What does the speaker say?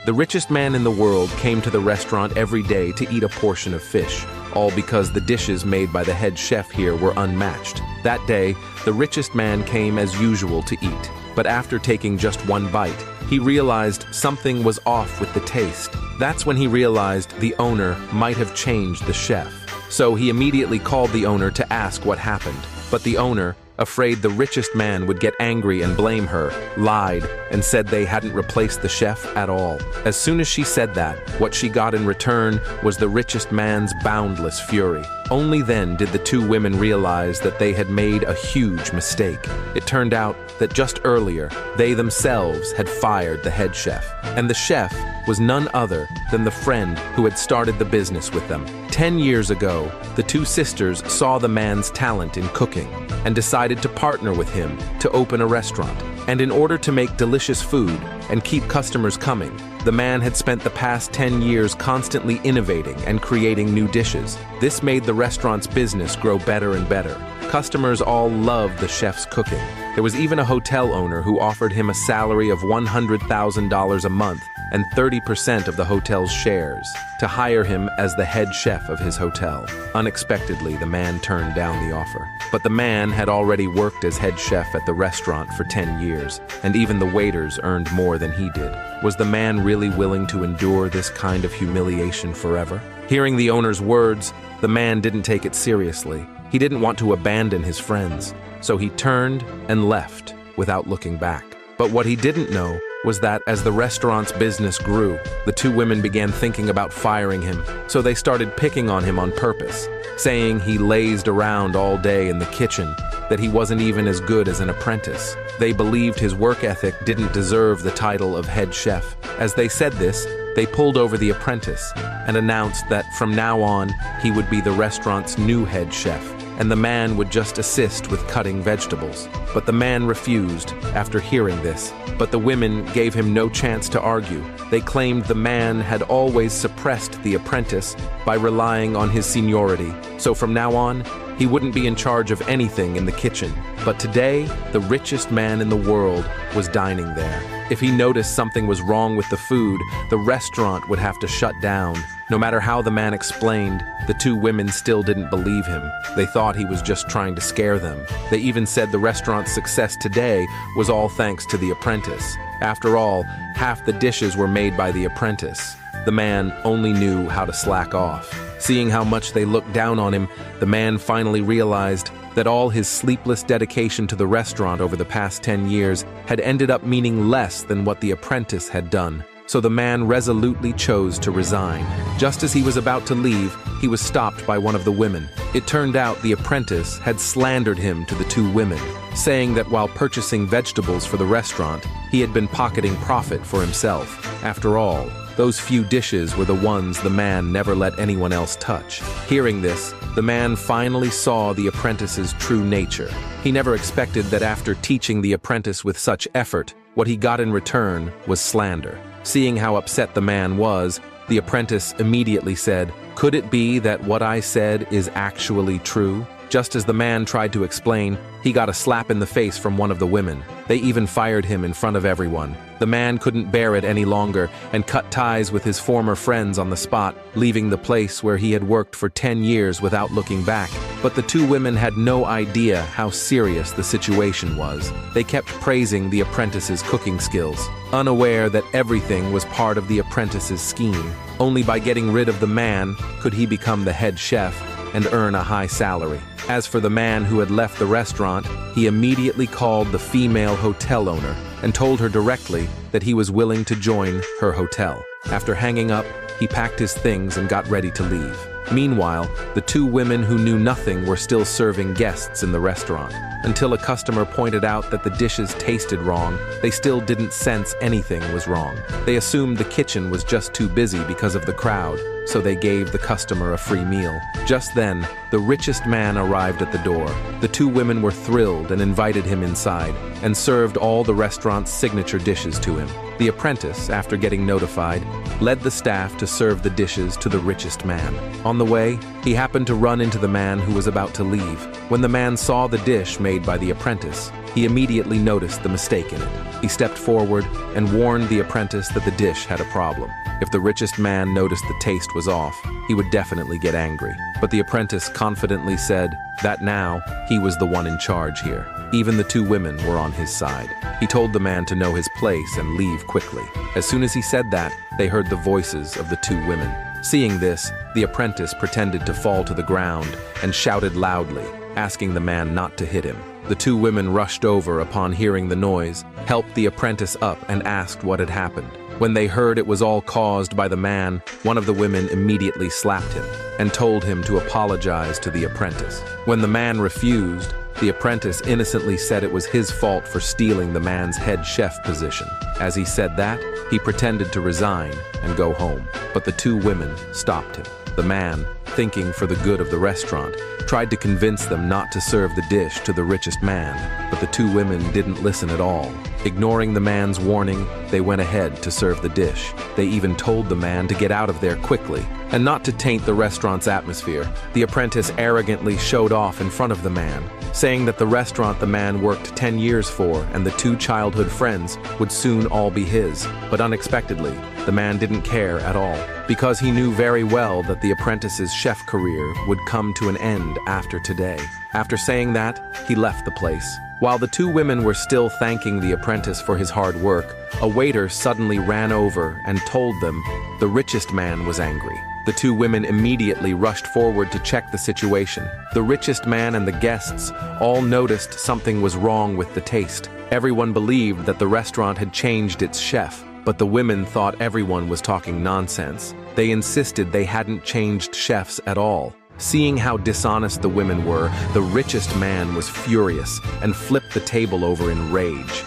The richest man in the world came to the restaurant every day to eat a portion of fish, all because the dishes made by the head chef here were unmatched. That day, the richest man came as usual to eat, but after taking just one bite, he realized something was off with the taste. That's when he realized the owner might have changed the chef. So he immediately called the owner to ask what happened. But the owner, afraid the richest man would get angry and blame her, lied and said they hadn't replaced the chef at all. As soon as she said that, what she got in return was the richest man's boundless fury. Only then did the two women realize that they had made a huge mistake. It turned out that just earlier, they themselves had fired the head chef. And the chef was none other than the friend who had started the business with them. 10 years ago, the two sisters saw the man's talent in cooking and decided to partner with him to open a restaurant. And in order to make delicious food and keep customers coming, the man had spent the past 10 years constantly innovating and creating new dishes. This made the restaurant's business grow better and better. Customers all loved the chef's cooking. There was even a hotel owner who offered him a salary of $100,000 a month and 30% of the hotel's shares to hire him as the head chef of his hotel. Unexpectedly, the man turned down the offer. But the man had already worked as head chef at the restaurant for 10 years, and even the waiters earned more than he did. Was the man really willing to endure this kind of humiliation forever? Hearing the owner's words, the man didn't take it seriously. He didn't want to abandon his friends, so he turned and left without looking back. But what he didn't know was that as the restaurant's business grew, the two women began thinking about firing him, so they started picking on him on purpose, saying he lazed around all day in the kitchen, that he wasn't even as good as an apprentice. They believed his work ethic didn't deserve the title of head chef. As they said this, they pulled over the apprentice and announced that from now on, he would be the restaurant's new head chef, and the man would just assist with cutting vegetables. But the man refused after hearing this. But the women gave him no chance to argue. They claimed the man had always suppressed the apprentice by relying on his seniority. So from now on, he wouldn't be in charge of anything in the kitchen. But today, the richest man in the world was dining there. If he noticed something was wrong with the food, the restaurant would have to shut down. No matter how the man explained, the two women still didn't believe him. They thought he was just trying to scare them. They even said the restaurant's success today was all thanks to the apprentice. After all, half the dishes were made by the apprentice. The man only knew how to slack off. Seeing how much they looked down on him, the man finally realized that all his sleepless dedication to the restaurant over the past 10 years had ended up meaning less than what the apprentice had done. So the man resolutely chose to resign. Just as he was about to leave, he was stopped by one of the women. It turned out the apprentice had slandered him to the two women, saying that while purchasing vegetables for the restaurant, he had been pocketing profit for himself. After all, those few dishes were the ones the man never let anyone else touch. Hearing this, the man finally saw the apprentice's true nature. He never expected that after teaching the apprentice with such effort, what he got in return was slander. Seeing how upset the man was, the apprentice immediately said, "Could it be that what I said is actually true?" Just as the man tried to explain, he got a slap in the face from one of the women. They even fired him in front of everyone. The man couldn't bear it any longer and cut ties with his former friends on the spot, leaving the place where he had worked for 10 years without looking back. But the two women had no idea how serious the situation was. They kept praising the apprentice's cooking skills, unaware that everything was part of the apprentice's scheme. Only by getting rid of the man could he become the head chef and earn a high salary. As for the man who had left the restaurant, he immediately called the female hotel owner and told her directly that he was willing to join her hotel. After hanging up, he packed his things and got ready to leave. Meanwhile, the two women who knew nothing were still serving guests in the restaurant. Until a customer pointed out that the dishes tasted wrong, they still didn't sense anything was wrong. They assumed the kitchen was just too busy because of the crowd, so they gave the customer a free meal. Just then, the richest man arrived at the door. The two women were thrilled and invited him inside, and served all the restaurant's signature dishes to him. The apprentice, after getting notified, led the staff to serve the dishes to the richest man. On the way, he happened to run into the man who was about to leave. When the man saw the dish made by the apprentice, he immediately noticed the mistake in it. He stepped forward and warned the apprentice that the dish had a problem. If the richest man noticed the taste was off, he would definitely get angry. But the apprentice confidently said that now he was the one in charge here. Even the two women were on his side. He told the man to know his place and leave quickly. As soon as he said that, they heard the voices of the two women. Seeing this, the apprentice pretended to fall to the ground and shouted loudly, asking the man not to hit him. The two women rushed over upon hearing the noise, helped the apprentice up and asked what had happened. When they heard it was all caused by the man, one of the women immediately slapped him and told him to apologize to the apprentice. When the man refused, the apprentice innocently said it was his fault for stealing the man's head chef position. As he said that, he pretended to resign and go home, but the two women stopped him. The man, thinking for the good of the restaurant, tried to convince them not to serve the dish to the richest man, but the two women didn't listen at all. Ignoring the man's warning, they went ahead to serve the dish. They even told the man to get out of there quickly and not to taint the restaurant's atmosphere. The apprentice arrogantly showed off in front of the man, saying that the restaurant the man worked 10 years for and the two childhood friends would soon all be his. But unexpectedly, the man didn't care at all, because he knew very well that the apprentice's chef career would come to an end after today. After saying that, he left the place. While the two women were still thanking the apprentice for his hard work, a waiter suddenly ran over and told them the richest man was angry. The two women immediately rushed forward to check the situation. The richest man and the guests all noticed something was wrong with the taste. Everyone believed that the restaurant had changed its chef, but the women thought everyone was talking nonsense. They insisted they hadn't changed chefs at all. Seeing how dishonest the women were, the richest man was furious and flipped the table over in rage.